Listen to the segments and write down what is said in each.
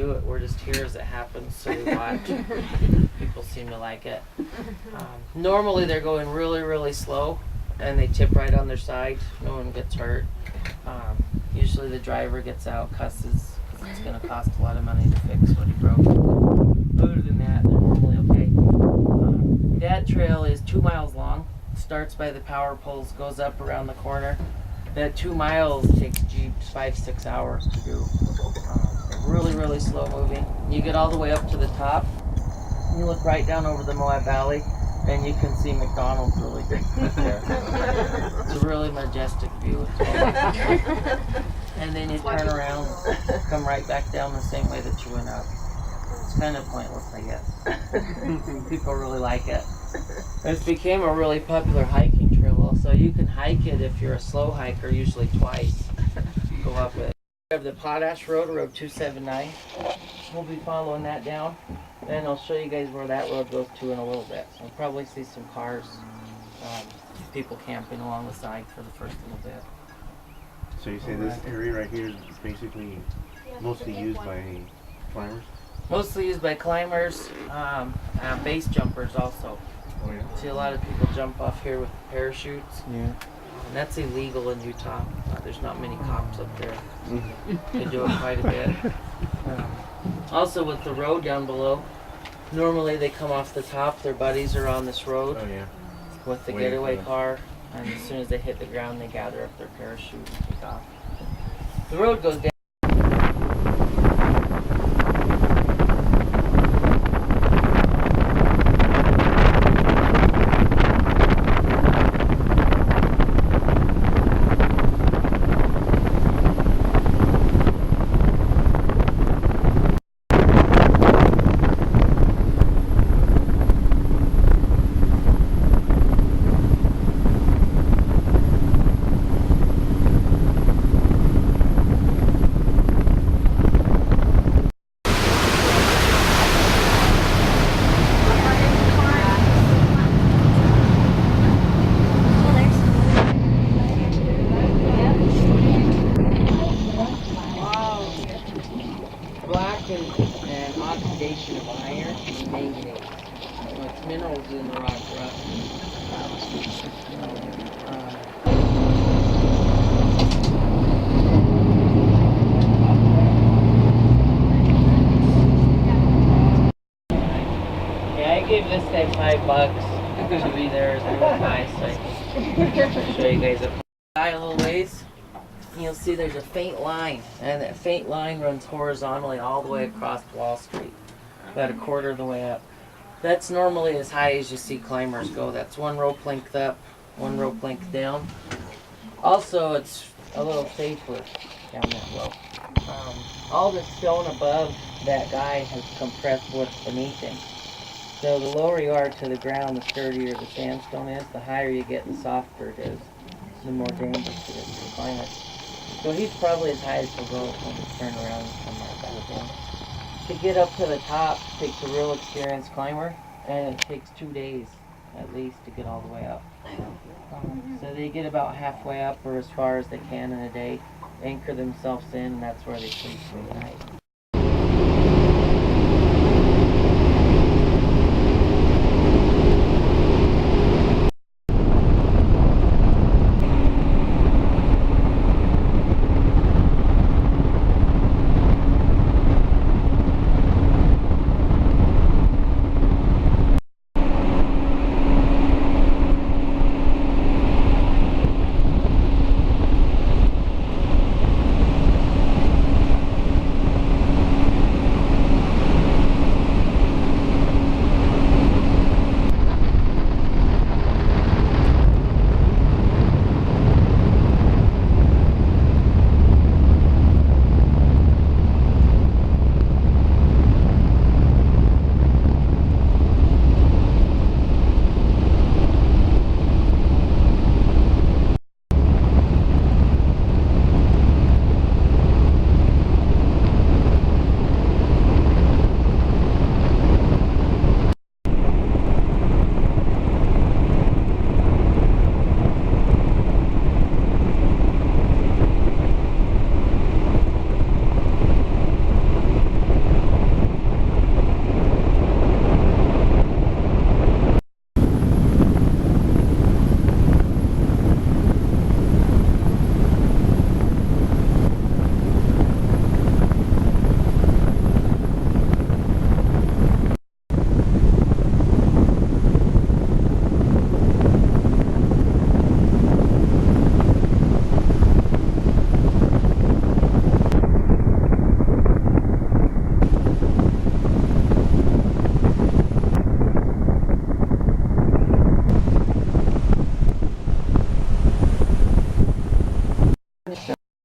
do it. We're just here as it happens, so we watch. People seem to like it. Normally they're going really, really slow, and they tip right on their side. No one gets hurt. Usually the driver gets out, cusses, because it's going to cost a lot of money to fix what he broke. Other than that, they're normally okay. That trail is 2 miles long. Starts by the power poles, goes up around the corner. That 2 miles takes Jeeps 5-6 hours to do. Really, really slow moving. You get all the way up to the top. You look right down over the Moab Valley, and you can see McDonald's really good there. It's a really majestic view. And then you turn around, come right back down the same way that you went up. It's kind of pointless, I guess. People really like it. It became a really popular hiking trail also. You can hike it if you're a slow hiker, usually twice. Go up it. We have the Potash Road, Road 279. We'll be following that down. And I'll show you guys where that road goes to in a little bit. So you'll probably see some cars, people camping along the side for the first little bit. So you say this area right here is basically mostly used by climbers? Mostly used by climbers, base jumpers also. Oh, yeah. See a lot of people jump off here with parachutes. Yeah. And that's illegal in Utah. There's not many cops up there. They do it quite a bit. Also with the road down below, normally they come off the top, their buddies are on this road with the getaway car, and as soon as they hit the ground they gather up their parachute and take off. The road goes down. And oxidation of iron and manganese. So it's minerals in the rock rust. Yeah, I gave this guy $5 to be there as a little guy, so I can show you guys a little ways. You'll see there's a faint line, and that faint line runs horizontally all the way across Wall Street, about a quarter of the way up. That's normally as high as you see climbers go. That's one rope length up, one rope length down. Also, it's a little safer down that low. All the stone above that guy has compressed what's beneath him. So the lower you are to the ground, the sturdier the sandstone is. The higher you get, the softer it is. The more dangerous it is to climb it. So he's probably as high as he'll go when we turn around and come right back down. To get up to the top takes a real experienced climber, and it takes 2 days at least to get all the way up. So they get about halfway up or as far as they can in a day, anchor themselves in, and that's where they sleep for the night.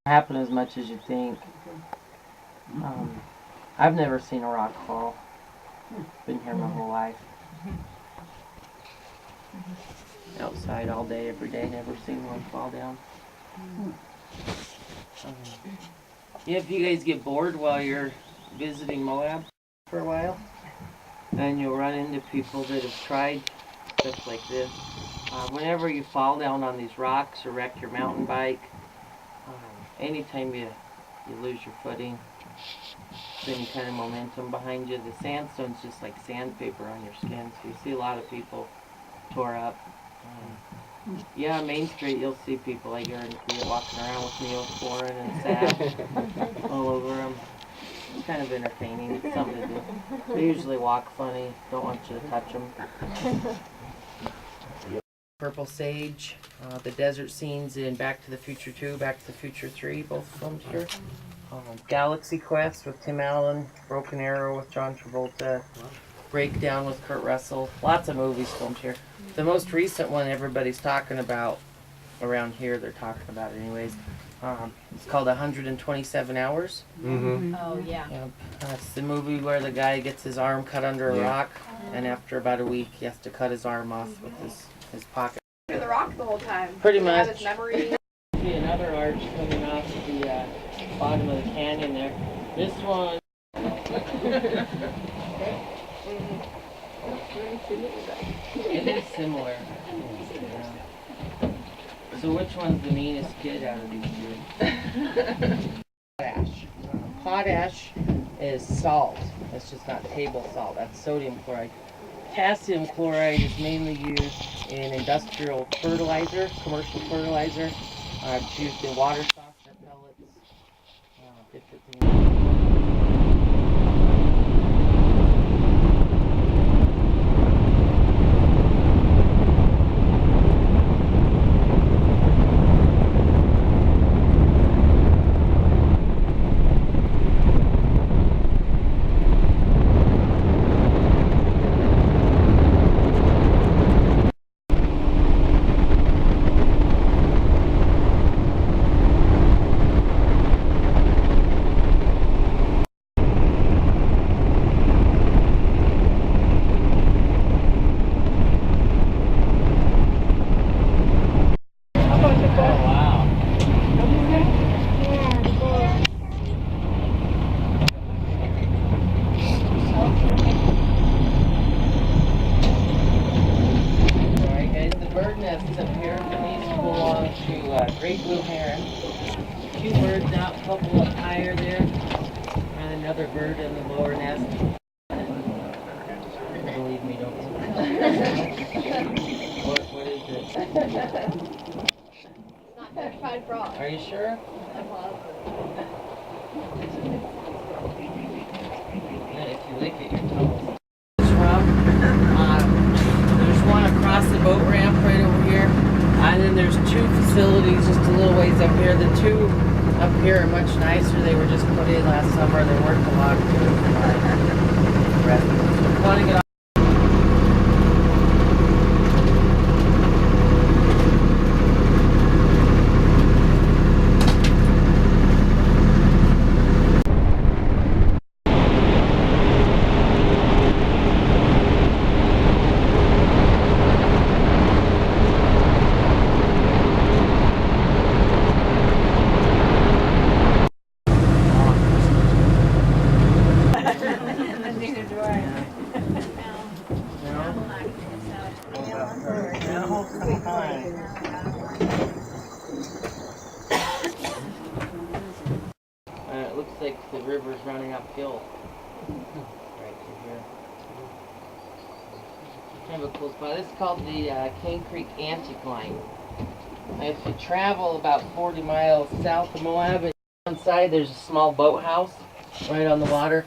Happen as much as you think. I've never seen a rock fall. Been here my whole life. Outside all day, every day, never seen one fall down. Yeah, if you guys get bored while you're visiting Moab for a while, and you'll run into people that have tried stuff like this. Whenever you fall down on these rocks or wreck your mountain bike, anytime you lose your footing, any kind of momentum behind you, the sandstone's just like sandpaper on your skin. So you see a lot of people tore up. Yeah, on Main Street you'll see people, I guarantee it, walking around with Neosporin and sap all over them. It's kind of entertaining. It's something to do. They usually walk funny. Don't want you to touch them. Purple Sage, the desert scenes in Back to the Future 2, Back to the Future 3, both filmed here. Galaxy Quest with Tim Allen, Broken Arrow with John Travolta, Breakdown with Kurt Russell. Lots of movies filmed here. The most recent one everybody's talking about around here, they're talking about it anyways. It's called 127 Hours. Mm-hmm. Oh, yeah. Yep. That's the movie where the guy gets his arm cut under a rock, and after about a week he has to cut his arm off with his pocket. Under the rock the whole time. Pretty They have much. his memory. See another arch coming off the bottom of the canyon there. This one. It is similar. Yeah. So which one's the meanest kid out of these two? Potash. Potash is salt. It's just not table salt. That's sodium chloride. Potassium chloride is mainly used in industrial fertilizer, commercial fertilizer. It's used in water softener pellets, different things. Great blue heron. Two birds out, a couple up higher there, and another bird in the lower nest. Believe me, don't. What is it? It's not petrified frog. Are you sure? I'm positive. Yeah, if you lick it, you're toast. There's one across the boat ramp right over here. And then there's two facilities just a little ways up here. The two up here are much nicer. They were just put in last summer. They're worth a lot too. Residents. Want to get off. It looks like the river's running uphill right through here. Kind of a cool spot. This is called the Cane Creek Anticline. If you travel about 40 miles south of Moab, and inside there's a small boathouse right on the water.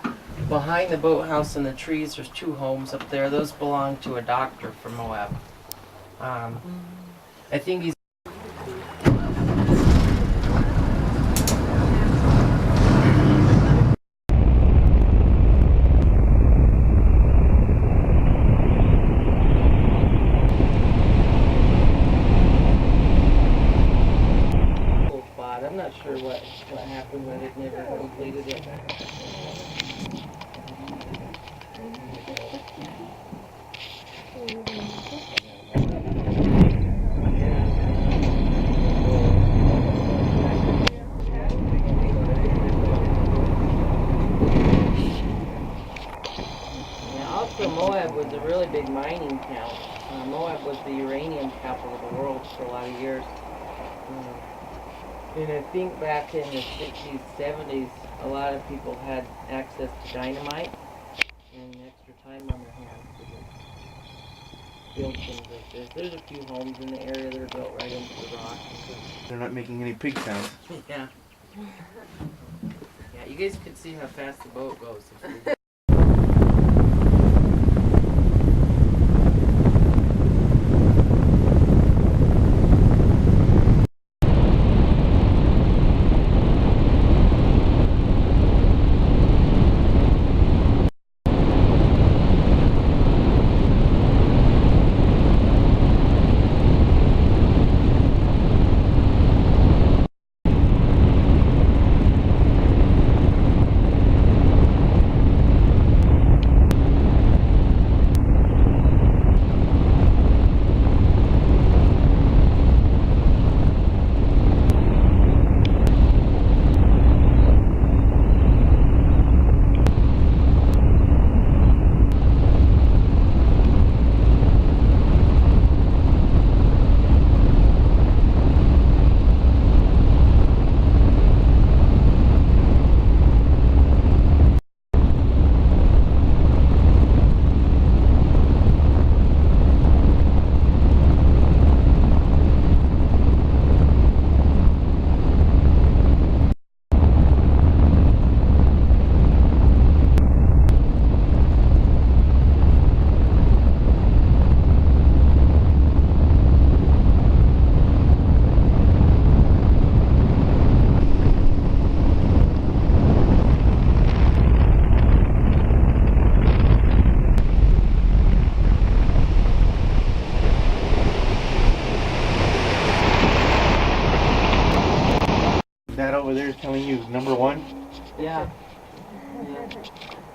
Behind the boathouse and the trees, there's two homes up there. Those belong to a doctor from Moab. I think he's spot. I'm not sure what Also, Moab was a really big mining town. Moab was the uranium capital of the world for a lot of years. And I think back in the 60s, 70s, a lot of people had access to dynamite and extra time on their hands to build things like this. There's a few homes in the area that are built right into the rock. They're not making any pig sounds. Yeah. Yeah, you guys could see how fast the boat goes. That over there is telling you number one. Yeah.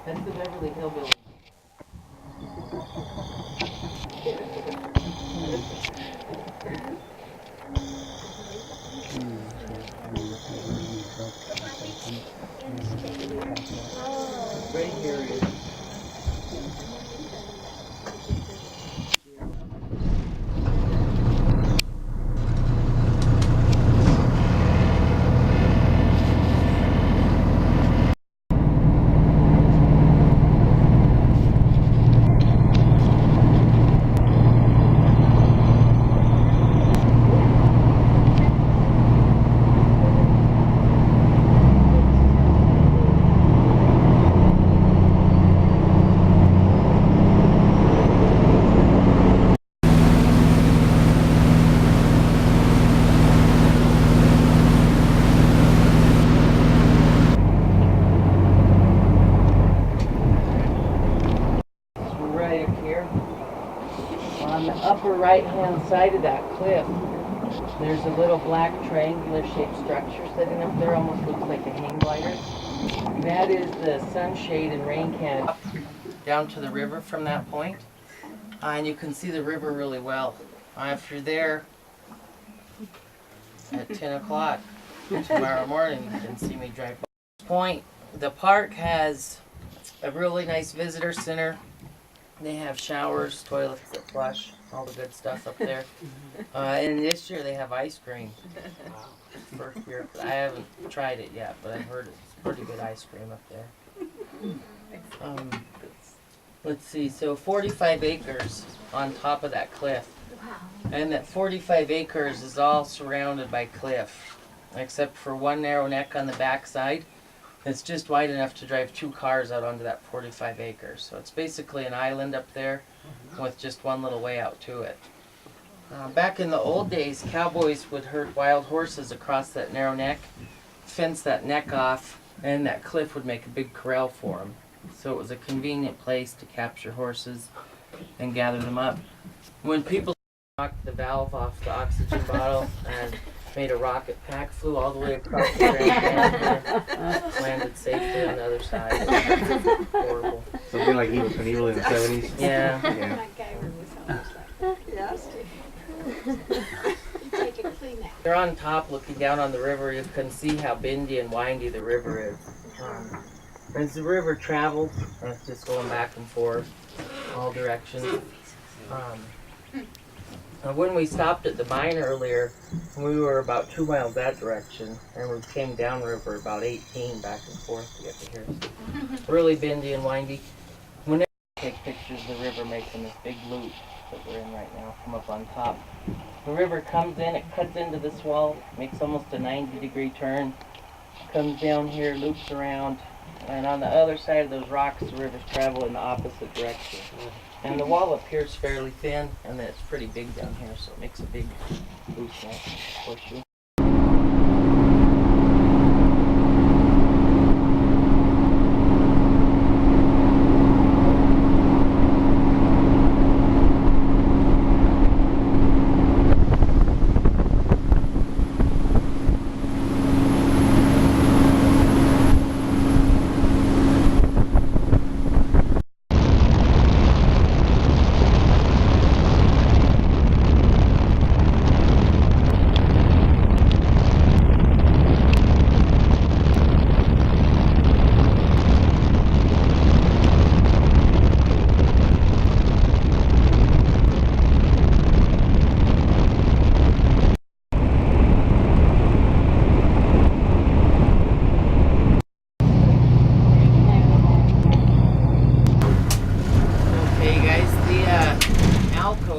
That's the Beverly Hillbillies. Right here it is. Right up here, on the upper right-hand side of that cliff, there's a little black triangular-shaped structure sitting up there, almost looks like a hang glider. That is the sunshade and rain canopy down to the river from that point, and you can see the river really well. If you're there at 10 o'clock tomorrow morning, you can see me drive by this point. The park has a really nice visitor center. They have showers, toilets that flush, all the good stuff up there. And this year they have ice cream. First year, I haven't tried it yet, but I've heard it's pretty good ice cream up there. Let's see, so 45 acres on top of that cliff. And that 45 acres is all surrounded by cliff, except for one narrow neck on the backside. It's just wide enough to drive 2 cars out onto that 45 acres. So it's basically an island up there with just one little way out to it. Back in the old days, cowboys would herd wild horses across that narrow neck, fence that neck off, and that cliff would make a big corral for them. So it was a convenient place to capture horses and gather them up. When people knocked the valve off the oxygen bottle and made a rocket pack, flew all the way across the Grand Canyon, landed safely on the other side. Horrible. Something like Evil Knievel in the 70s. Yeah. They're on top looking down on the river. You can see how bendy and windy the river is. As the river travels, it's just going back and forth. all directions. When we stopped at the mine earlier, we were about 2 miles that direction, and we came downriver about 18 back and forth to get to here. So really bendy and windy. Whenever I take pictures of the river making this big loop that we're in right now from up on top. The river comes in, it cuts into this wall, makes almost a 90-degree turn, comes down here, loops around, and on the other side of those rocks, the rivers travel in the opposite direction. And the wall appears fairly thin, and then it's pretty big down here, so it makes a big loop there. Horseshoe.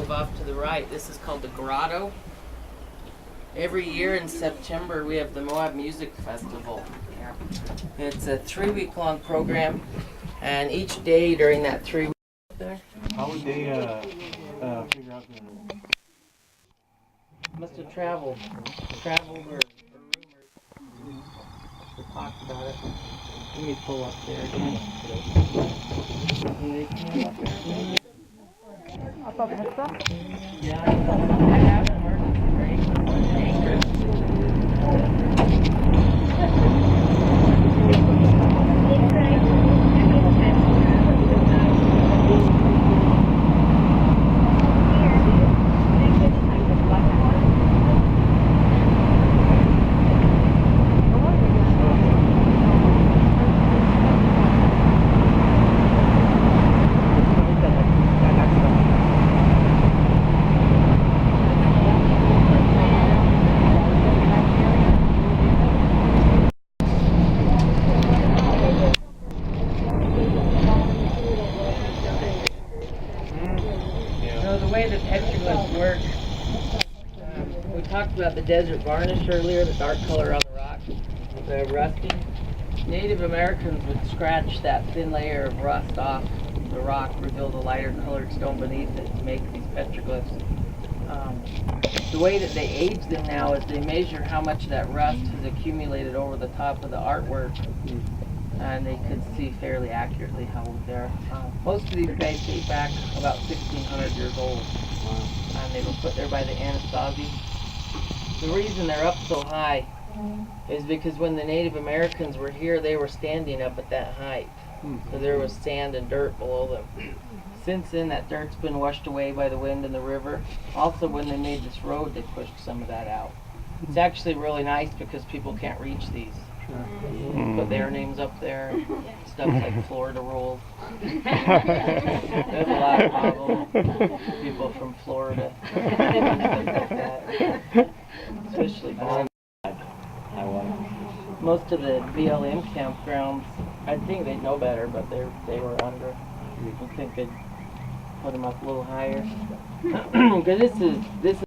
Off to the right, this is called the Grotto. Every year in September we have the Moab Music Festival. It's a 3-week-long program, and each day during that 3 weeks there. How would they figure out the... Must have traveled or rumored. We talked about it. Let me pull up there again. Can they come up there? Yeah, I have an emergency work. We talked about the desert varnish earlier, the dark color on the rock, the rusting. Native Americans would scratch that thin layer of rust off the rock, reveal the lighter colored stone beneath it to make these petroglyphs. The way that they age them now is they measure how much that rust has accumulated over the top of the artwork, and they could see fairly accurately how old they are. Most of these guys date back about 1,600 years old, and they were put there by the Anasazi. The reason they're up so high is because when the Native Americans were here, they were standing up at that height, so there was sand and dirt below them. Since then, that dirt's been washed away by the wind and the river. Also, when they made this road, they pushed some of that out. It's actually really nice because people can't reach these. Put their names up there, stuff like Florida rolls. There's a lot of problems. People from Florida, stuff like that. Especially Moab. Most of the BLM campgrounds, I think they'd know better, but they were under. I think they'd put them up a little higher. Because this is